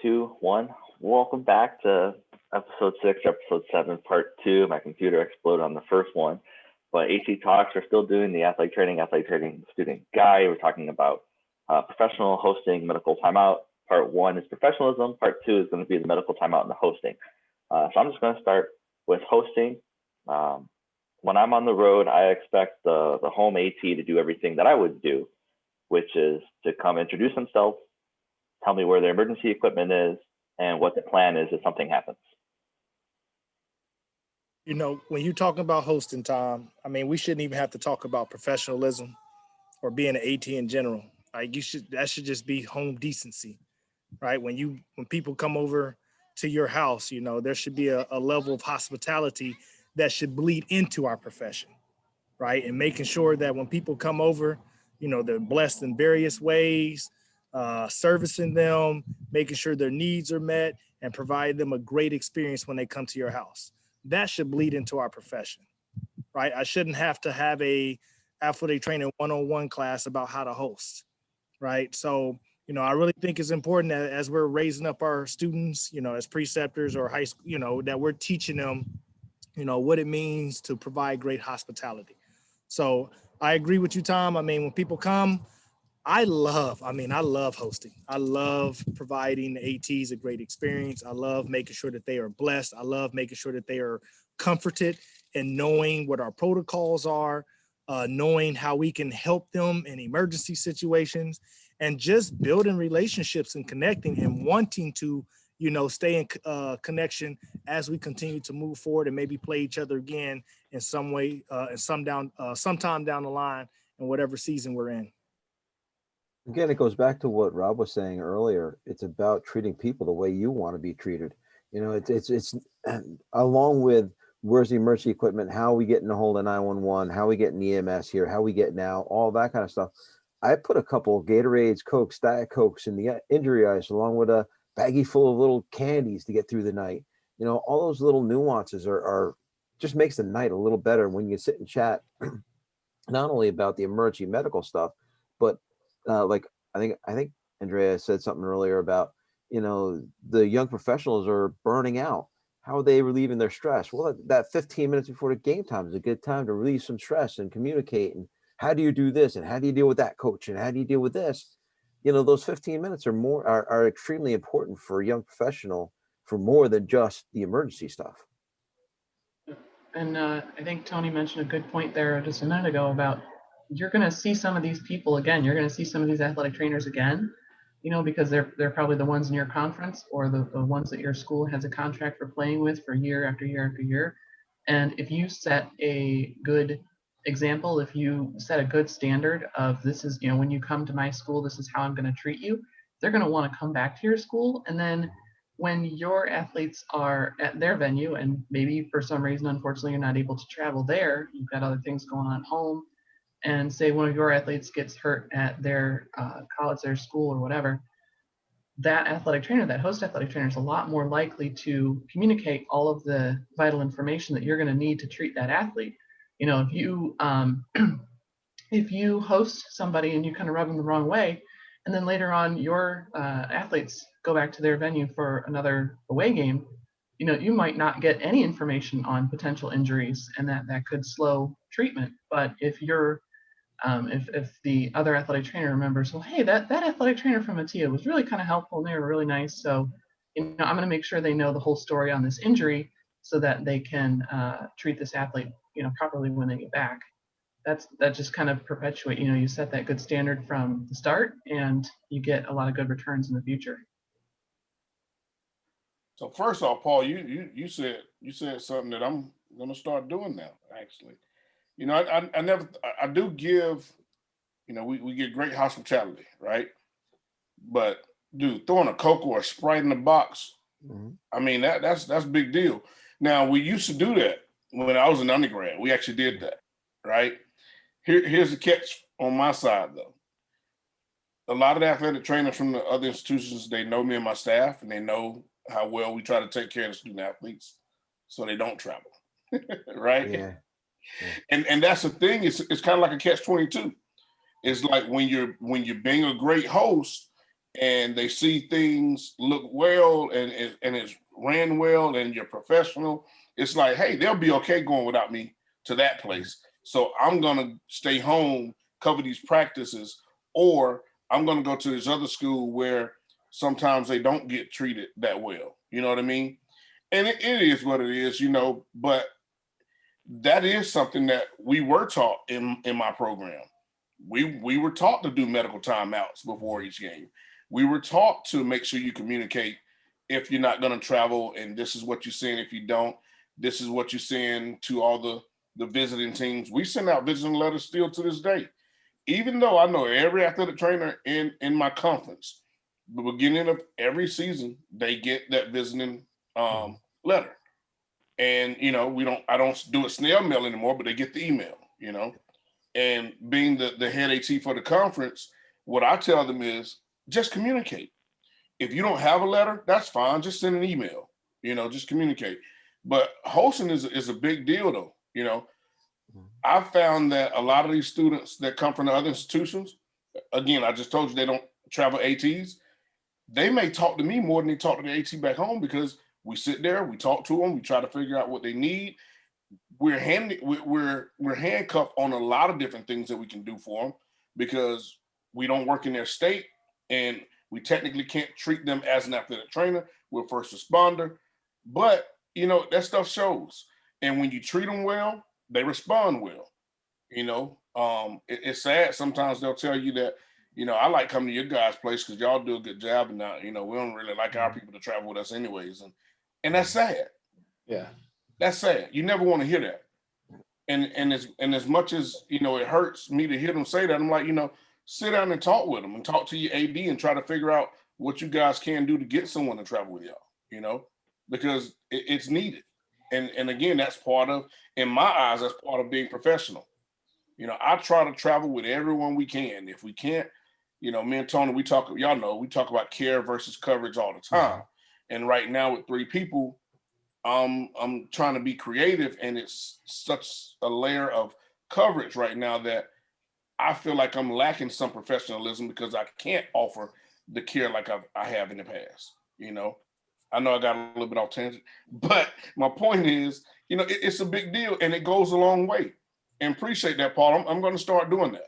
2, 1. Welcome back to episode 6, episode 7, part 2. My computer exploded on the first one. But ATtalks are still doing the athletic training student guide. We're talking about professional hosting, medical timeout. Part 1 is professionalism. Part 2 is going to be the medical timeout and the hosting. So I'm just going to start with hosting. When I'm on the road, I expect the home AT to do everything that I would do, which is to come introduce themselves, tell me where their emergency equipment is, and what the plan is if something happens. You know, when you're talking about hosting, Tom, I mean, we shouldn't even have to talk about professionalism or being an AT in general. Like that should just be home decency, right? When people come over to your house, you know, there should be a level of hospitality that should bleed into our profession, right? And making sure that when people come over, you know, they're blessed in various ways, servicing them, making sure their needs are met, and provide them a great experience when they come to your house. That should bleed into our profession, right? I shouldn't have to have a athletic trainer one-on-one class about how to host, right? So, you know, I really think it's important that as we're raising up our students, you know, as preceptors or high school, you know, that we're teaching them, you know, what it means to provide great hospitality. So I agree with you, Tom. I mean, when people come, I love hosting. I love providing the ATs a great experience. I love making sure that they are blessed. I love making sure that they are comforted and knowing what our protocols are, knowing how we can help them in emergency situations, and just building relationships and connecting and wanting to, you know, stay in connection as we continue to move forward and maybe play each other again in some way, sometime down the line in whatever season we're in. Again, it goes back to what Rob was saying earlier. It's about treating people the way you want to be treated. You know, it's along with where's the emergency equipment, how are we getting a hold of 911, how are we getting EMS here, how we get now, all that kind of stuff. I put a couple of Gatorades, Cokes, Diet Cokes in the injury ice, along with a baggie full of little candies to get through the night. You know, all those little nuances are just makes the night a little better when you sit and chat, not only about the emergency medical stuff, but like I think Andrea said something earlier about, you know, the young professionals are burning out. How are they relieving their stress? Well, that 15 minutes before the game time is a good time to relieve some stress and communicate. And how do you do this? And how do you deal with that, coach? And how do you deal with this? You know, those 15 minutes are extremely important for a young professional for more than just the emergency stuff. And I think Tony mentioned a good point there just a minute ago about you're going to see some of these people again. You're going to see some of these athletic trainers again, you know, because they're probably the ones in your conference or the ones that your school has a contract for playing with for year after year after year. And if you set a good example, if you set a good standard of this is, you know, when you come to my school, this is how I'm going to treat you, they're going to want to come back to your school. And then when your athletes are at their venue and maybe for some reason, unfortunately, you're not able to travel there, you've got other things going on at home, and say one of your athletes gets hurt at their college, their school or whatever, that athletic trainer, that host athletic trainer is a lot more likely to communicate all of the vital information that you're going to need to treat that athlete. You know, if you host somebody and you kind of rub them the wrong way, and then later on your athletes go back to their venue for another away game, you know, you might not get any information on potential injuries, and that could slow treatment. But if you're if the other athletic trainer remembers, well, hey, that athletic trainer from Atia was really kind of helpful and they were really nice. So, you know, I'm going to make sure they know the whole story on this injury so that they can treat this athlete, you know, properly when they get back. That just kind of perpetuate, you know, you set that good standard from the start and you get a lot of good returns in the future. So first off, Paul, you said something that I'm going to start doing now, actually. You know, I do give, you know, we get great hospitality, right? But dude, throwing a Coke or a Sprite in the box, I mean, that's a big deal. Now, we used to do that when I was an undergrad. We actually did that, right? Here's the catch on my side, though. A lot of the athletic trainers from the other institutions, they know me and my staff, and they know how well we try to take care of the student athletes so they don't travel, right? Yeah. And that's the thing. It's kind of like a catch-22. It's like when you're being a great host, and they see things look well and it's ran well and you're professional, it's like, hey, they'll be okay going without me to that place. So I'm gonna stay home, cover these practices, or I'm gonna go to this other school where sometimes they don't get treated that well. You know what I mean? And it is what it is, you know, but that is something that we were taught in my program. We were taught to do medical timeouts before each game. We were taught to make sure you communicate if you're not going to travel, and this is what you're saying. If you don't, this is what you're saying to all the visiting teams. We send out visiting letters still to this day, even though I know every athletic trainer in my conference, the beginning of every season, they get that visiting letter. And you know, I don't do a snail mail anymore, but they get the email, you know. And being the head AT for the conference, what I tell them is just communicate. If you don't have a letter, that's fine. Just send an email, you know, just communicate. But hosting is a big deal though. You know, I found that a lot of these students that come from the other institutions, again, I just told you they don't travel ATs. They may talk to me more than they talk to the AT back home because we sit there, we talk to them, we try to figure out what they need. We're handcuffed on a lot of different things that we can do for them because we don't work in their state and we technically can't treat them as an athletic trainer. We're a first responder, but you know, that stuff shows. And when you treat them well, they respond well. You know, it's sad. Sometimes they'll tell you that, you know, I like coming to your guys' place because y'all do a good job, and now, you know, we don't really like our people to travel with us anyways, and that's sad. Yeah. That's sad. You never want to hear that. And as much as, you know, it hurts me to hear them say that, I'm like, you know, sit down and talk with them and talk to your AD and try to figure out what you guys can do to get someone to travel with y'all, you know, because it's needed. And again, that's part of, in my eyes, that's part of being professional. You know, I try to travel with everyone we can. If we can't, you know, me and Tony, we talk about care versus coverage all the time. And right now with 3 people, I'm trying to be creative, and it's such a layer of coverage right now that I feel like I'm lacking some professionalism because I can't offer the care like I have in the past. You know, I know I got a little bit off tangent, but my point is, you know, it's a big deal and it goes a long way. And appreciate that, Paul. I'm going to start doing that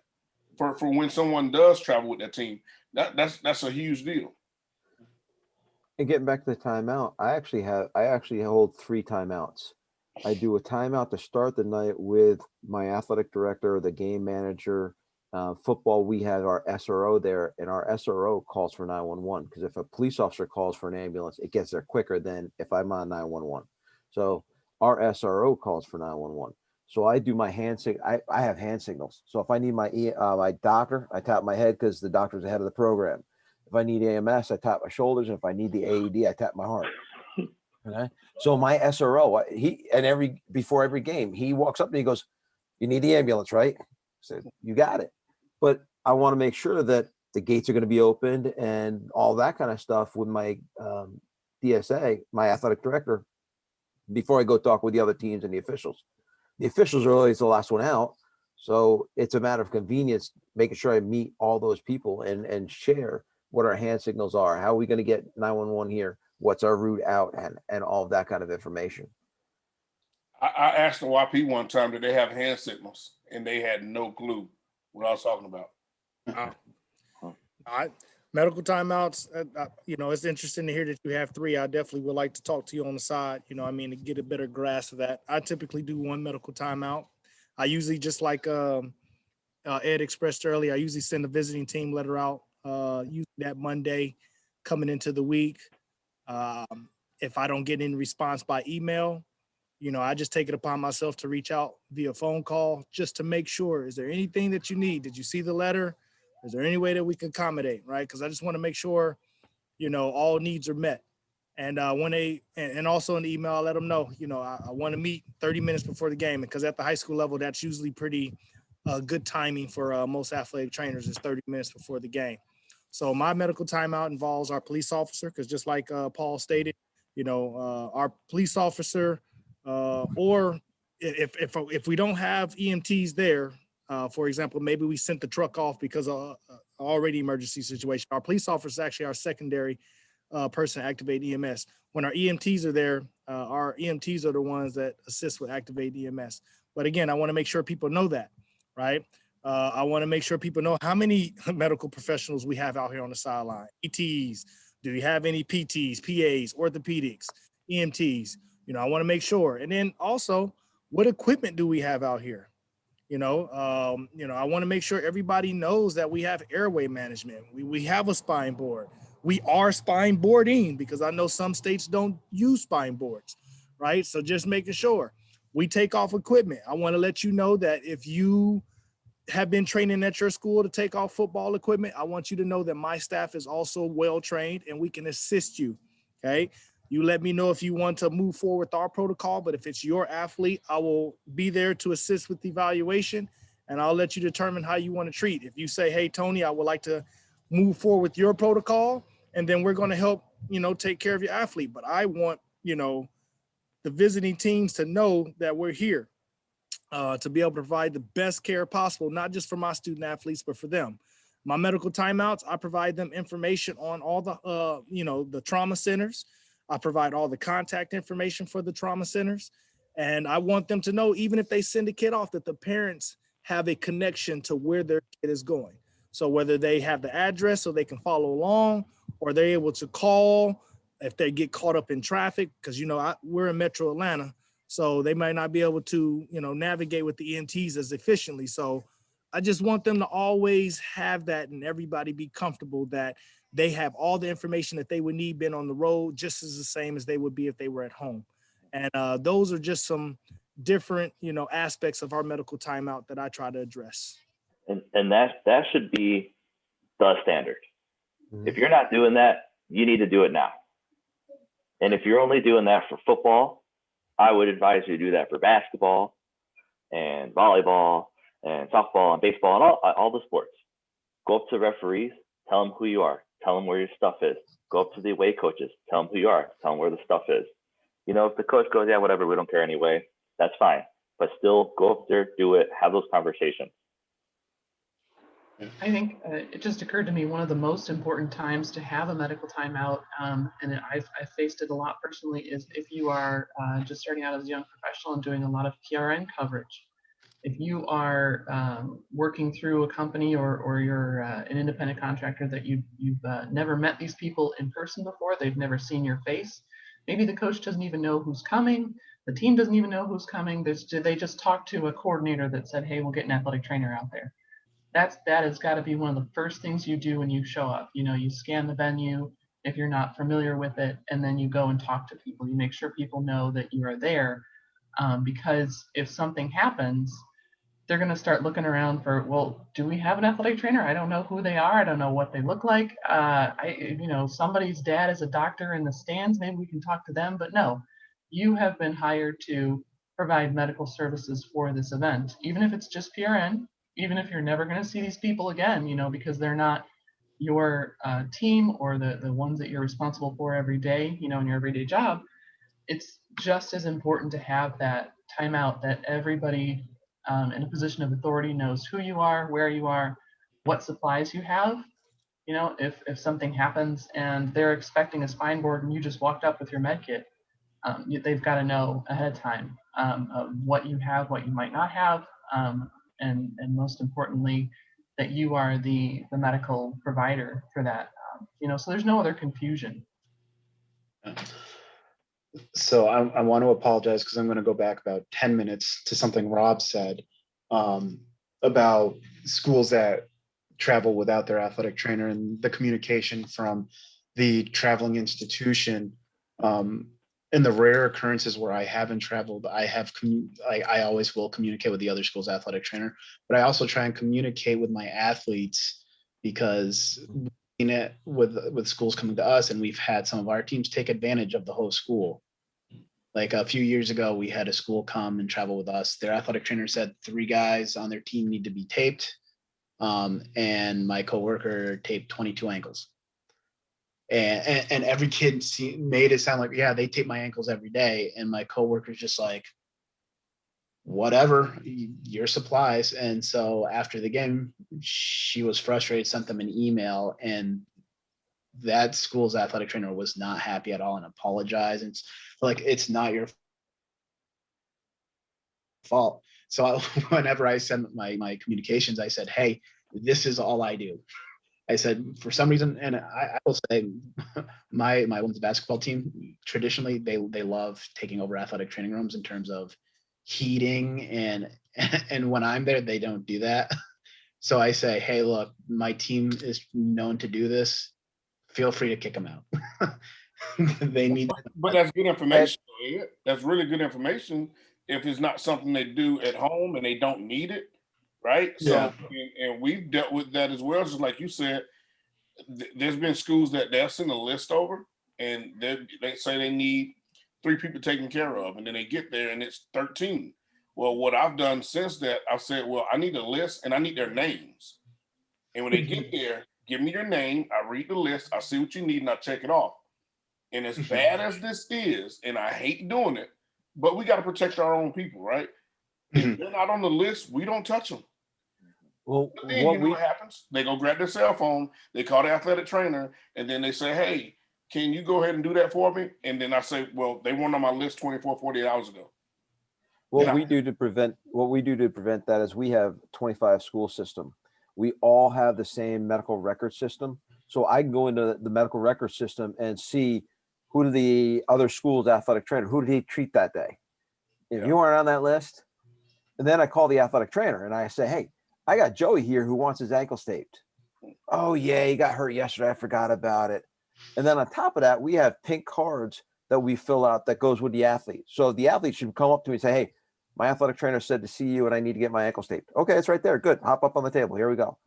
for when someone does travel with that team. That's a huge deal. And getting back to the timeout, I actually hold 3 timeouts. I do a timeout to start the night with my athletic director, the game manager. Football, we have our SRO there, and our SRO calls for 911 because if a police officer calls for an ambulance, it gets there quicker than if I'm on 911. So our SRO calls for 911. So I do my hand signal. I have hand signals. So if I need my doctor, I tap my head because the doctor's ahead of the program. If I need AMS, I tap my shoulders. And if I need the AED, I tap my heart. Okay. So my SRO, before every game, he walks up and he goes, "You need the ambulance, right?" I said, "You got it." But I want to make sure that the gates are going to be opened and all that kind of stuff with my DSA, my athletic director, before I go talk with the other teams and the officials. The officials are always the last one out. So it's a matter of convenience, making sure I meet all those people and share what our hand signals are. How are we going to get 911 here? What's our route out, and all of that kind of information. I asked the YP one time, did they have hand signals? And they had no clue what I was talking about. Medical timeouts, you know, it's interesting to hear that you have 3. I definitely would like to talk to you on the side, you know, I mean, to get a better grasp of that. I typically do 1 medical timeout. I usually, just like Ed expressed earlier, I usually send a visiting team letter out usually that Monday coming into the week. If I don't get any response by email, you know, I just take it upon myself to reach out via phone call just to make sure, is there anything that you need? Did you see the letter? Is there any way that we can accommodate, right? Because I just want to make sure, you know, all needs are met. And and also in the email, I let them know, you know, I want to meet 30 minutes before the game, because at the high school level, that's usually pretty good timing for most athletic trainers, is 30 minutes before the game. So my medical timeout involves our police officer, because just like Paul stated, you know, our police officer, or if we don't have EMTs there, for example, maybe we sent the truck off because a already emergency situation. Our police officers actually are secondary person to activate EMS. When our EMTs are there, our EMTs are the ones that assist with activate EMS. But again, I want to make sure people know that, right? I want to make sure people know how many medical professionals we have out here on the sideline. ETs, do you have any PTs, PAs, orthopedics, EMTs? You know, I want to make sure. And then also, what equipment do we have out here? I want to make sure everybody knows that we have airway management. We have a spine board. We are spine boarding, because I know some states don't use spine boards, right? So just making sure we take off equipment. I want to let you know that if you have been training at your school to take off football equipment, I want you to know that my staff is also well trained and we can assist you. Okay. You let me know if you want to move forward with our protocol, but if it's your athlete, I will be there to assist with the evaluation, and I'll let you determine how you want to treat. If you say, hey, Tony, I would like to move forward with your protocol, and then we're going to help, take care of your athlete. But I want, the visiting teams to know that we're here to be able to provide the best care possible, not just for my student athletes, but for them. My medical timeouts, I provide them information on all the, the trauma centers. I provide all the contact information for the trauma centers. And I want them to know, even if they send a kid off, that the parents have a connection to where their kid is going. So whether they have the address so they can follow along, or they're able to call if they get caught up in traffic, because, we're in Metro Atlanta, so they might not be able to, navigate with the EMTs as efficiently. So I just want them to always have that, and everybody be comfortable that they have all the information that they would need being on the road, just as the same as they would be if they were at home. And those are just some different, aspects of our medical timeout that I try to address. And that should be the standard. If you're not doing that, you need to do it now. And if you're only doing that for football, I would advise you to do that for basketball and volleyball and softball and baseball and all the sports. Go up to referees, tell them who you are, tell them where your stuff is. Go up to the away coaches, tell them who you are, tell them where the stuff is. If the coach goes, yeah, whatever, we don't care anyway, that's fine. But still go up there, do it, have those conversations. I think it just occurred to me, one of the most important times to have a medical timeout, and I've faced it a lot personally, is if you are just starting out as a young professional and doing a lot of PRN coverage. If you are working through a company or you're an independent contractor that you've never met these people in person before, they've never seen your face. Maybe the coach doesn't even know who's coming. The team doesn't even know who's coming. They just talked to a coordinator that said, hey, we'll get an athletic trainer out there. That has got to be one of the first things you do when you show up. You scan the venue if you're not familiar with it, and then you go and talk to people. You make sure people know that you are there, because if something happens, they're going to start looking around for, well, do we have an athletic trainer? I don't know who they are. I don't know what they look like. Somebody's dad is a doctor in the stands. Maybe we can talk to them. But no, you have been hired to provide medical services for this event, even if it's just PRN, even if you're never going to see these people again, because they're not your team or the ones that you're responsible for every day, in your everyday job. It's just as important to have that timeout, that everybody in a position of authority knows who you are, where you are, what supplies you have. If something happens and they're expecting a spine board and you just walked up with your med kit, they've got to know ahead of time what you have, what you might not have, and most importantly, that you are the medical provider for that. So there's no other confusion. So I want to apologize because I'm going to go back about 10 minutes to something Rob said about schools that travel without their athletic trainer and the communication from the traveling institution. In the rare occurrences where I haven't traveled, I always will communicate with the other school's athletic trainer, but I also try and communicate with my athletes, because with schools coming to us, and we've had some of our teams take advantage of the whole school. Like a few years ago, we had a school come and travel with us. Their athletic trainer said 3 guys on their team need to be taped. And my coworker taped 22 ankles. And every kid made it sound like, yeah, they tape my ankles every day. And my coworker's just like, whatever, your supplies. And so after the game, she was frustrated, sent them an email, and that school's athletic trainer was not happy at all and apologized. And it's like, it's not your fault. So whenever I send my communications, I said, hey, this is all I do. I said, for some reason, and I will say, my women's basketball team, traditionally, they love taking over athletic training rooms in terms of heating, and when I'm there, they don't do that. So I say, hey, look, my team is known to do this. Feel free to kick them out. They need. But that's good information. That's really good information if it's not something they do at home and they don't need it, right? So, and we've dealt with that as well. Just like you said, there's been schools that they'll send a list over and they say they need 3 people taken care of, and then they get there and it's 13. Well, what I've done since that, I've said, well, I need a list and I need their names. And when they get there, give me your name. I read the list. I see what you need and I check it off. And as bad as this is, and I hate doing it, but we got to protect our own people, right? If they're not on the list, we don't touch them. Well, But then you know what happens? They go grab their cell phone, they call the athletic trainer, and then they say, hey, can you go ahead and do that for me? And then I say, well, they weren't on my list 24, 48 hours ago. what we do to prevent that is we have 25 school system. We all have the same medical record system. So I can go into the medical record system and see who do the other schools athletic trainer, who did he treat that day? If you aren't on that list, and then I call the athletic trainer and I say, hey, I got Joey here who wants his ankles taped. Oh yeah, he got hurt yesterday. I forgot about it. And then on top of that, we have pink cards that we fill out that goes with the athlete. So the athlete should come up to me and say, hey, my athletic trainer said to see you and I need to get my ankles taped. Okay, it's right there. Good. Hop up on the table. Here we go.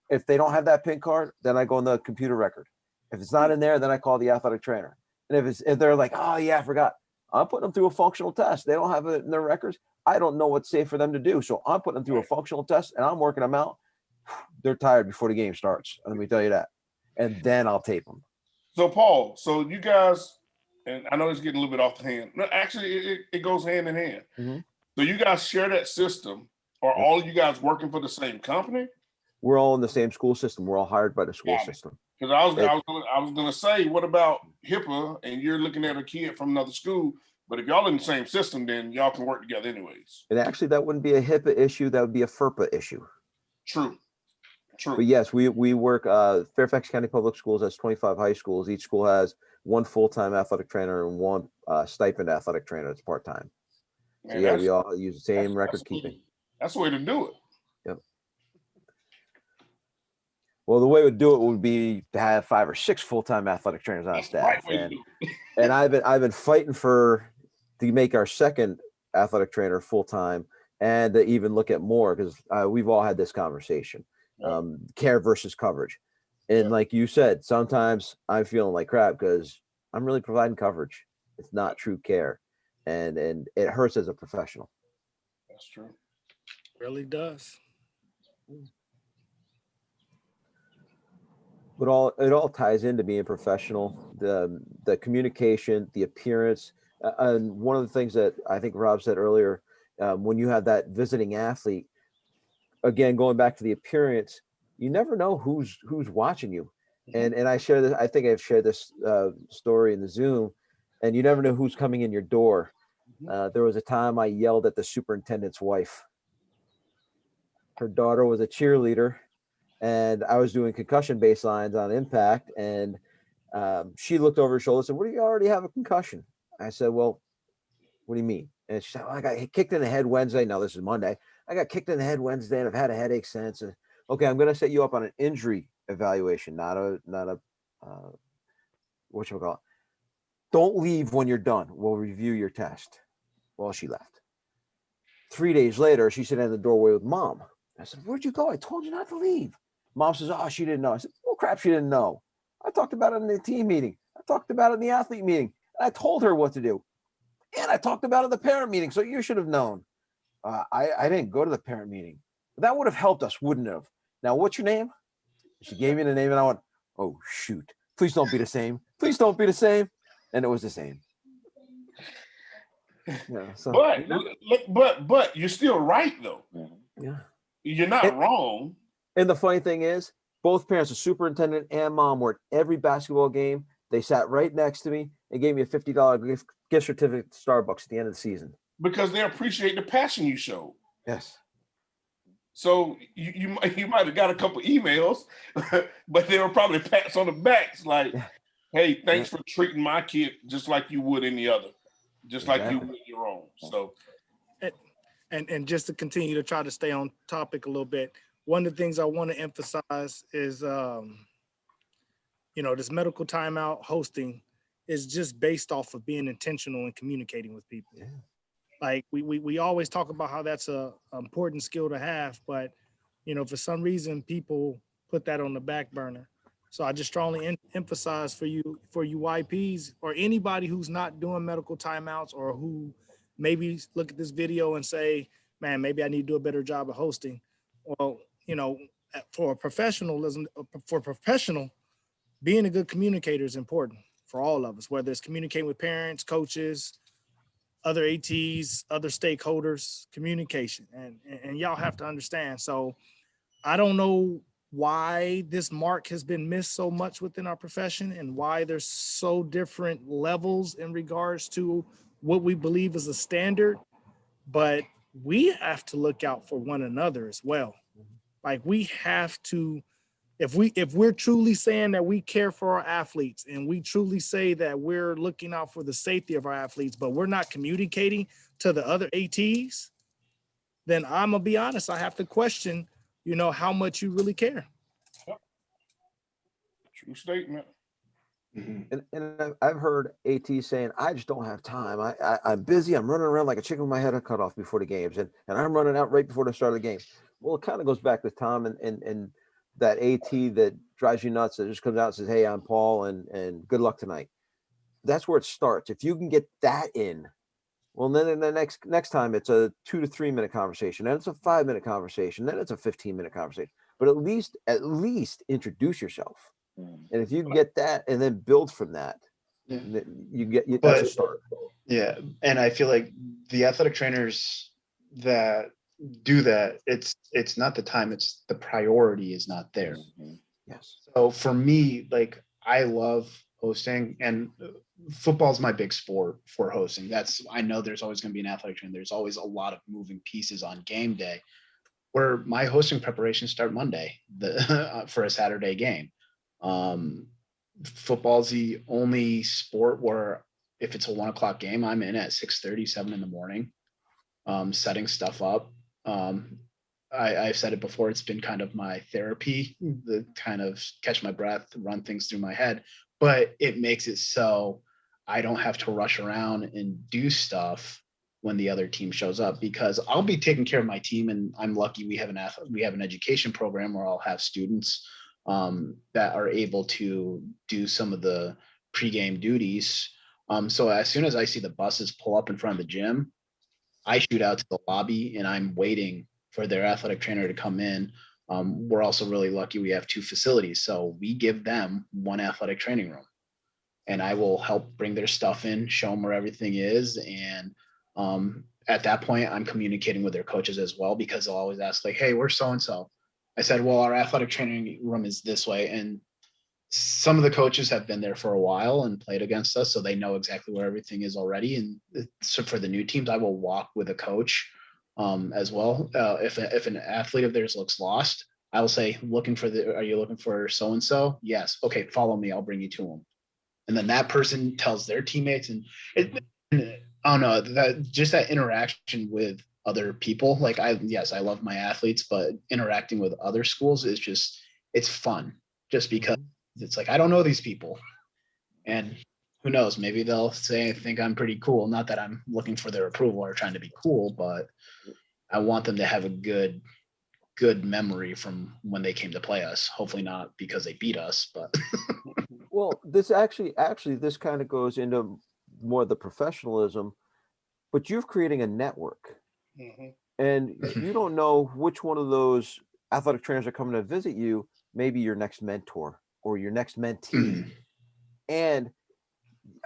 If they don't have that pink card, then I go in the computer record. If it's not in there, then I call the athletic trainer. And if they're like, oh yeah, I forgot, I'm putting them through a functional test. They don't have it in their records. I don't know what's safe for them to do. So I'm putting them through a functional test and I'm working them out. They're tired before the game starts. Let me tell you that. And then I'll tape them. So Paul, so you guys, and I know it's getting a little bit off the hand. No, actually, it goes hand in hand. Mm-hmm. So you guys share that system. Are all of you guys working for the same company? We're all in the same school system. We're all hired by the school system. Because I was gonna say, what about HIPAA? And you're looking at a kid from another school, but if y'all in the same system, then y'all can work together anyways. And actually, that wouldn't be a HIPAA issue. That would be a FERPA issue. True. But yes, we work. Fairfax County Public Schools has 25 high schools. Each school has 1 full-time athletic trainer and 1 stipend athletic trainer that's part-time. So yeah, we all use the same record keeping. That's the way to do it. Yep. Well, the way we do it would be to have 5 or 6 full-time athletic trainers on staff, and I've been fighting to make our second athletic trainer full-time and to even look at more because we've all had this conversation. Care versus coverage. And like you said, sometimes I'm feeling like crap because I'm really providing coverage. It's not true care. And it hurts as a professional. That's true. Really does. But it all ties into being professional, the communication, the appearance. And one of the things that I think Rob said earlier, when you have that visiting athlete, again, going back to the appearance, you never know who's watching you. And I share this, I think I've shared this story in the Zoom, and you never know who's coming in your door. There was a time I yelled at the superintendent's wife. Her daughter was a cheerleader, and I was doing concussion baselines on impact, and she looked over her shoulder and said, "What do you already have a concussion?" I said, "Well, what do you mean?" And she said, "Well, I got kicked in the head Wednesday." Now this is Monday. I got kicked in the head Wednesday and I've had a headache since. Okay, I'm going to set you up on an injury evaluation, not a whatchamacallit. Don't leave when you're done. We'll review your test. Well, she left. 3 days later, she's sitting in the doorway with Mom. I said, "Where'd you go? I told you not to leave." Mom says, "Oh, she didn't know." I said, "Well, crap, she didn't know. I talked about it in the team meeting. I talked about it in the athlete meeting. And I told her what to do. And I talked about it in the parent meeting, so you should have known." I didn't go to the parent meeting. That would have helped us, wouldn't it have? Now, what's your name? She gave me the name, and I went, "Oh, shoot. Please don't be the same. Please don't be the same." And it was the same. Yeah. So, but you're still right though. yeah. You're not wrong. And the funny thing is, both parents, the superintendent and mom, were at every basketball game. They sat right next to me and gave me a $50 gift certificate to Starbucks at the end of the season. Because they appreciate the passion you showed. Yes. So you might have got a couple emails, but they were probably pats on the backs like, hey, thanks for treating my kid just like you would any other, just like you would your own. So, and just to continue to try to stay on topic a little bit, one of the things I want to emphasize is, this medical timeout hosting is just based off of being intentional and communicating with people. Yeah. Like we always talk about how that's a important skill to have, but for some reason people put that on the back burner. So I just strongly emphasize for you YPs or anybody who's not doing medical timeouts or who maybe look at this video and say, man, maybe I need to do a better job of hosting. Well, for professional, being a good communicator is important for all of us, whether it's communicating with parents, coaches, other ATs, other stakeholders, communication. And y'all have to understand. So I don't know why this mark has been missed so much within our profession and why there's so different levels in regards to what we believe is a standard, but we have to look out for one another as well. Like we have to, if we're truly saying that we care for our athletes and we truly say that we're looking out for the safety of our athletes, but we're not communicating to the other ATs, then I'm gonna be honest, I have to question, how much you really care. True statement. And I've heard AT saying, I just don't have time. I'm busy. I'm running around like a chicken with my head cut off before the games. And I'm running out right before the start of the game. Well, it kind of goes back to Tom and that AT that drives you nuts that just comes out and says, hey, I'm Paul and good luck tonight. That's where it starts. If you can get that in, well, then in the next time it's a 2 to 3 minute conversation, then it's a 5-minute conversation, then it's a 15-minute conversation. But at least introduce yourself. And if you get that and then build from that, that's a start. Yeah. And I feel like the athletic trainers that do that, it's not the time, it's the priority is not there. Yes. So for me, like I love hosting, and football is my big sport for hosting. I know there's always going to be an athletic trainer. There's always a lot of moving pieces on game day, where my hosting preparations start Monday for a Saturday game. Football's the only sport where if it's a 1 o'clock game, I'm in at 6:30, 7 in the morning, setting stuff up. I've said it before, it's been kind of my therapy, the kind of catch my breath, run things through my head, but it makes it so I don't have to rush around and do stuff when the other team shows up, because I'll be taking care of my team. And I'm lucky we have an education program where I'll have students that are able to do some of the pregame duties. So as soon as I see the buses pull up in front of the gym, I shoot out to the lobby and I'm waiting for their athletic trainer to come in. We're also really lucky we have 2 facilities, so we give them 1 athletic training room, and I will help bring their stuff in, show them where everything is. And at that point, I'm communicating with their coaches as well, because they'll always ask like, hey, where's so-and-so? I said, well, our athletic training room is this way. And some of the coaches have been there for a while and played against us, so they know exactly where everything is already. And so for the new teams, I will walk with a coach as well. If an athlete of theirs looks lost, I will say, are you looking for so-and-so? Yes. Okay, follow me. I'll bring you to them. And then that person tells their teammates, and I don't know, that interaction with other people. Like I love my athletes, but interacting with other schools is it's fun, just because it's like, I don't know these people, and who knows, maybe they'll say, I think I'm pretty cool. Not that I'm looking for their approval or trying to be cool, but I want them to have a good memory from when they came to play us. Hopefully not because they beat us, but Well, this actually this kind of goes into more of the professionalism, but you're creating a network. And you don't know which one of those athletic trainers are coming to visit you, maybe your next mentor or your next mentee. And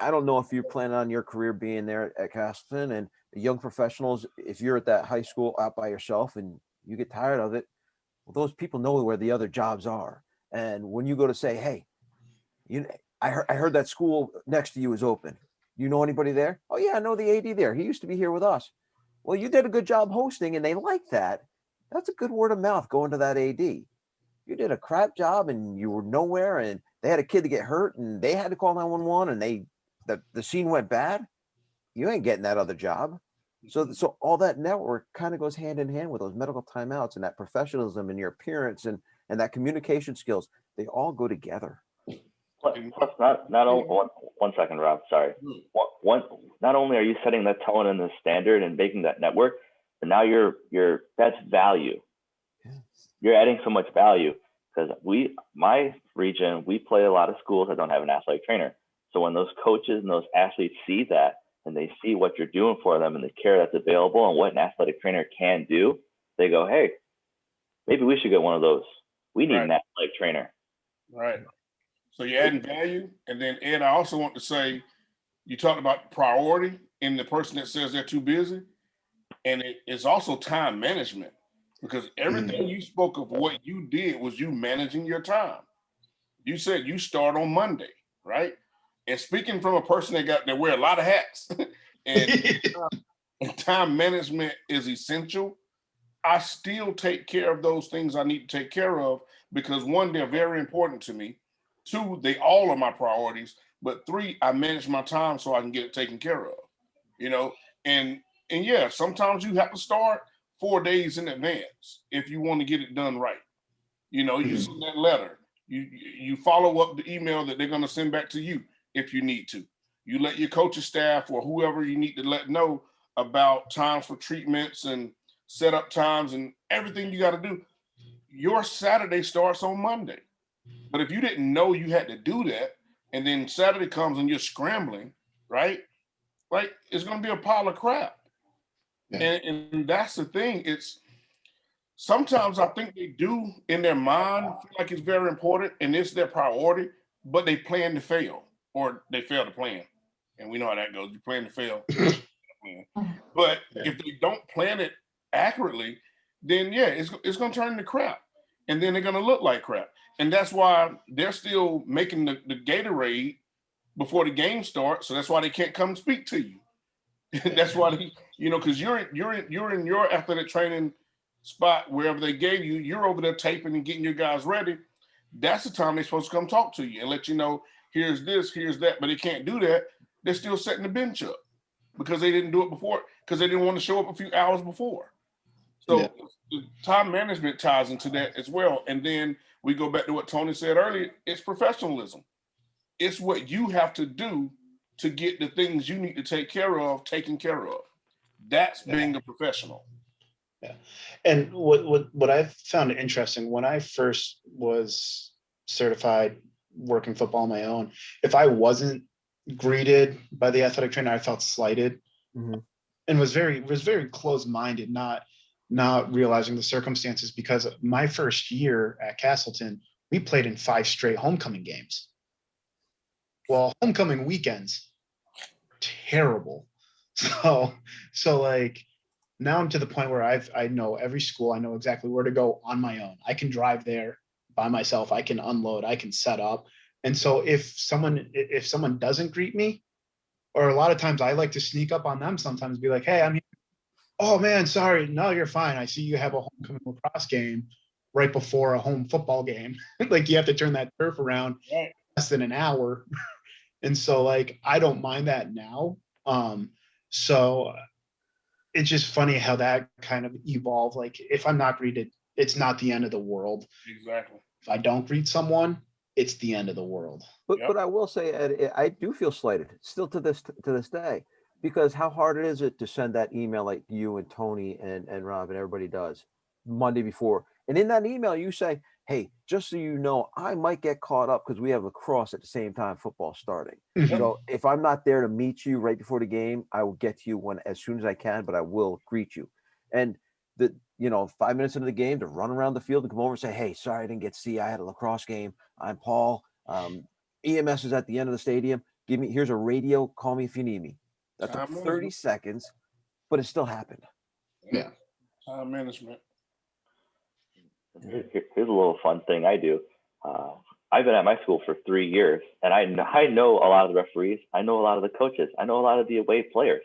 I don't know if you're planning on your career being there at Castleton, and young professionals, if you're at that high school out by yourself and you get tired of it, well, those people know where the other jobs are. And when you go to say, hey, I heard that school next to you is open. You know anybody there? Oh yeah, I know the AD there. He used to be here with us. Well, you did a good job hosting and they like that. That's a good word of mouth going to that AD. You did a crap job and you were nowhere, and they had a kid to get hurt and they had to call 911 and the scene went bad. You ain't getting that other job. So all that network kind of goes hand in hand with those medical timeouts and that professionalism and your appearance and that communication skills. They all go together. Plus, not only one second, Rob. Sorry. Not only are you setting that tone and the standard and making that network, but now that's value. You're adding so much value, because my region, we play a lot of schools that don't have an athletic trainer. So when those coaches and those athletes see that, and they see what you're doing for them and the care that's available and what an athletic trainer can do, they go, hey, maybe we should get one of those. We need an athletic trainer. Right. So you're adding value. And then, Ed, I also want to say, you talked about priority in the person that says they're too busy. And it's also time management, because everything you spoke of what you did was you managing your time. You said you start on Monday, right? And speaking from a person that wear a lot of hats and time management is essential, I still take care of those things I need to take care of, because one, they're very important to me. Two, they all are my priorities. But three, I manage my time so I can get it taken care of. And yeah, sometimes you have to start 4 days in advance if you want to get it done right. You send that letter, you follow up the email that they're going to send back to you if you need to. You let your coaching staff or whoever you need to let know about times for treatments and set up times and everything you got to do. Your Saturday starts on Monday. But if you didn't know you had to do that, and then Saturday comes and you're scrambling, right? Like, it's going to be a pile of crap. Yeah. And that's the thing. It's sometimes I think they do in their mind feel like it's very important and it's their priority, but they plan to fail, or they fail to plan. And we know how that goes. You plan to fail. But if they don't plan it accurately, then yeah, it's going to turn into crap. And then they're going to look like crap. And that's why they're still making the Gatorade before the game starts. So that's why they can't come speak to you. That's why because you're in your athletic training spot wherever they gave you. You're over there taping and getting your guys ready. That's the time they're supposed to come talk to you and let you know, here's this, here's that. But they can't do that. They're still setting the bench up because they didn't do it before, because they didn't want to show up a few hours before. So the time management ties into that as well. And then we go back to what Tony said earlier. It's professionalism. It's what you have to do to get the things you need to take care of taken care of. That's being a professional. Yeah. And what I found interesting, when I first was certified working football on my own, if I wasn't greeted by the athletic trainer, I felt slighted, and was very closed-minded, not realizing the circumstances, because my first year at Castleton, we played in 5 straight homecoming games. Well, homecoming weekends, terrible. So like, now I'm to the point where I know every school, I know exactly where to go on my own. I can drive there by myself. I can unload, I can set up. And so if someone doesn't greet me, or a lot of times I like to sneak up on them sometimes, be like, hey, I'm here. Oh man, sorry. No, you're fine. I see you have a homecoming lacrosse game right before a home football game. Like, you have to turn that turf around less than an hour. And so like, I don't mind that now. So it's just funny how that kind of evolved. Like, if I'm not greeted, it's not the end of the world. Exactly. If I don't greet someone, it's the end of the world. But I will say, Ed, I do feel slighted still to this day, because how hard is it to send that email like you and Tony and Rob and everybody does Monday before, and in that email you say, hey, just so you know, I might get caught up because we have lacrosse at the same time football starting. So if I'm not there to meet you right before the game, I will get to you as soon as I can, but I will greet you. And 5 minutes into the game, to run around the field and come over and say, hey, sorry I didn't get to see you. I had a lacrosse game. I'm Paul. EMS is at the end of the stadium. here's a radio, call me if you need me. That took Time 30 management. seconds, but it still happened. Yeah. Time management. Here's a little fun thing I do. I've been at my school for 3 years, and I know a lot of the referees. I know a lot of the coaches. I know a lot of the away players.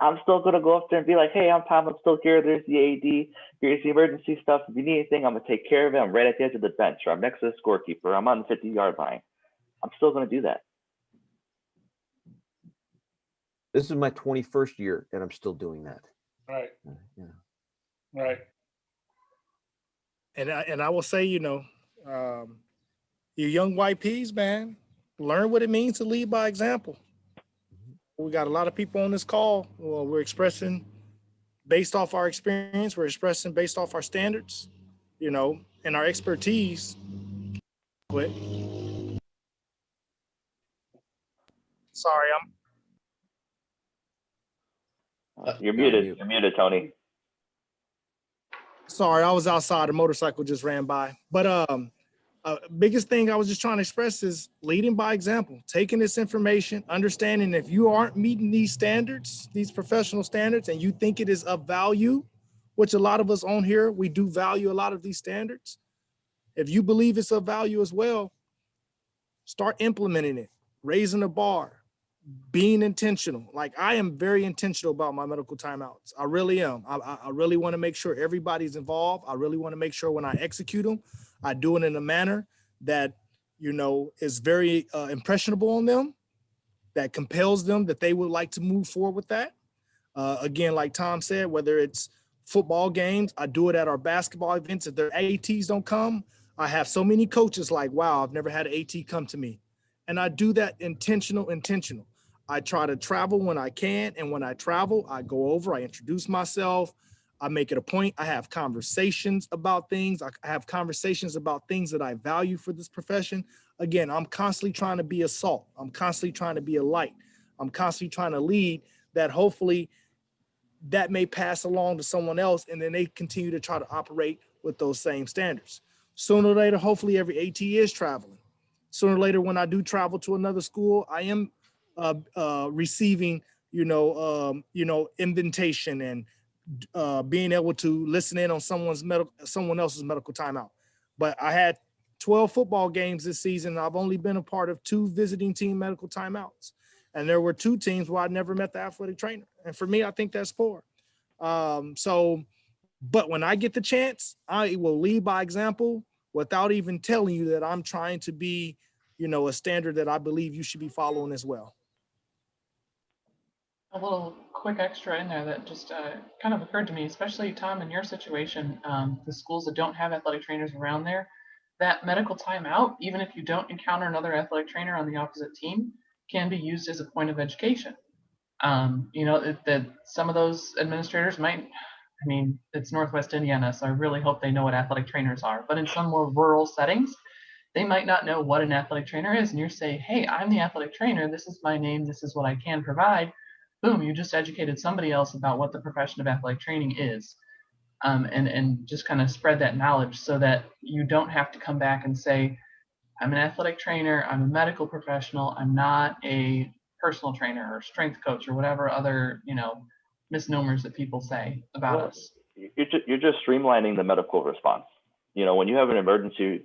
I'm still going to go up there and be like, hey, I'm Tom. I'm still here. There's the AD. Here's the emergency stuff. If you need anything, I'm going to take care of it. I'm right at the edge of the bench, or I'm next to the scorekeeper. I'm on the 50-yard line. I'm still going to do that. This is my 21st year, and I'm still doing that. Right. Yeah. Right. And I will say, you young white peas, man, learn what it means to lead by example. We got a lot of people on this call. Well, we're expressing based off our experience. We're expressing based off our standards, and our expertise. Quit. Sorry, You're muted. You're muted, Tony. Sorry, I was outside. A motorcycle just ran by. But biggest thing I was just trying to express is leading by example, taking this information, understanding if you aren't meeting these standards, these professional standards, and you think it is of value, which a lot of us on here, we do value a lot of these standards. If you believe it's of value as well, start implementing it, raising the bar, being intentional. Like I am very intentional about my medical timeouts. I really am. I really want to make sure everybody's involved. I really want to make sure when I execute them, I do it in a manner that, is very impressionable on them, that compels them that they would like to move forward with that. Again, like Tom said, whether it's football games, I do it at our basketball events. If their ATs don't come, I have so many coaches like, wow, I've never had an AT come to me. And I do that intentional. I try to travel when I can. And when I travel, I go over, I introduce myself. I make it a point. I have conversations about things. I have conversations about things that I value for this profession. Again, I'm constantly trying to be a salt. I'm constantly trying to be a light. I'm constantly trying to lead that hopefully that may pass along to someone else. And then they continue to try to operate with those same standards. Sooner or later, hopefully every AT is traveling. Sooner or later, when I do travel to another school, I am receiving, invitation and being able to listen in on someone else's medical timeout. But I had 12 football games this season. And I've only been a part of 2 visiting team medical timeouts. And there were 2 teams where I never met the athletic trainer. And for me, I think that's poor. But when I get the chance, I will lead by example without even telling you that I'm trying to be, a standard that I believe you should be following as well. A little quick extra in there that just kind of occurred to me, especially Tom, in your situation, the schools that don't have athletic trainers around there, that medical timeout, even if you don't encounter another athletic trainer on the opposite team, can be used as a point of education. That some of those administrators might, it's Northwest Indiana, so I really hope they know what athletic trainers are. But in some more rural settings, they might not know what an athletic trainer is. And you're saying, hey, I'm the athletic trainer. This is my name. This is what I can provide. Boom, you just educated somebody else about what the profession of athletic training is. And just kind of spread that knowledge so that you don't have to come back and say, I'm an athletic trainer, I'm a medical professional, I'm not a personal trainer or strength coach or whatever other, misnomers that people say about us. You're just streamlining the medical response. When you have an emergency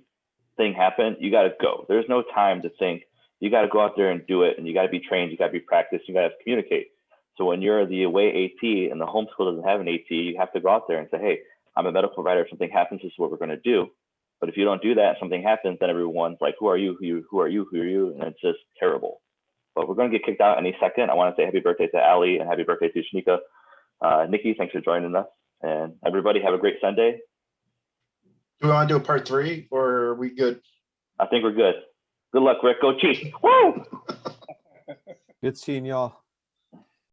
thing happen, you got to go. There's no time to think. You got to go out there and do it, and you got to be trained, you got to be practiced, you got to communicate. So when you're the away AT and the home school doesn't have an AT, you have to go out there and say, hey, I'm a medical provider. If something happens, this is what we're going to do. But if you don't do that, something happens, then everyone's like, who are you? Who are you? And it's just terrible. But we're going to get kicked out any second. I want to say happy birthday to Ali and happy birthday to Shanika. Nikki, thanks for joining us. And everybody have a great Sunday. Do we want to do a part 3 or are we good? I think we're good. Good luck, Rick. Go Chiefs. Woo! Good seeing y'all.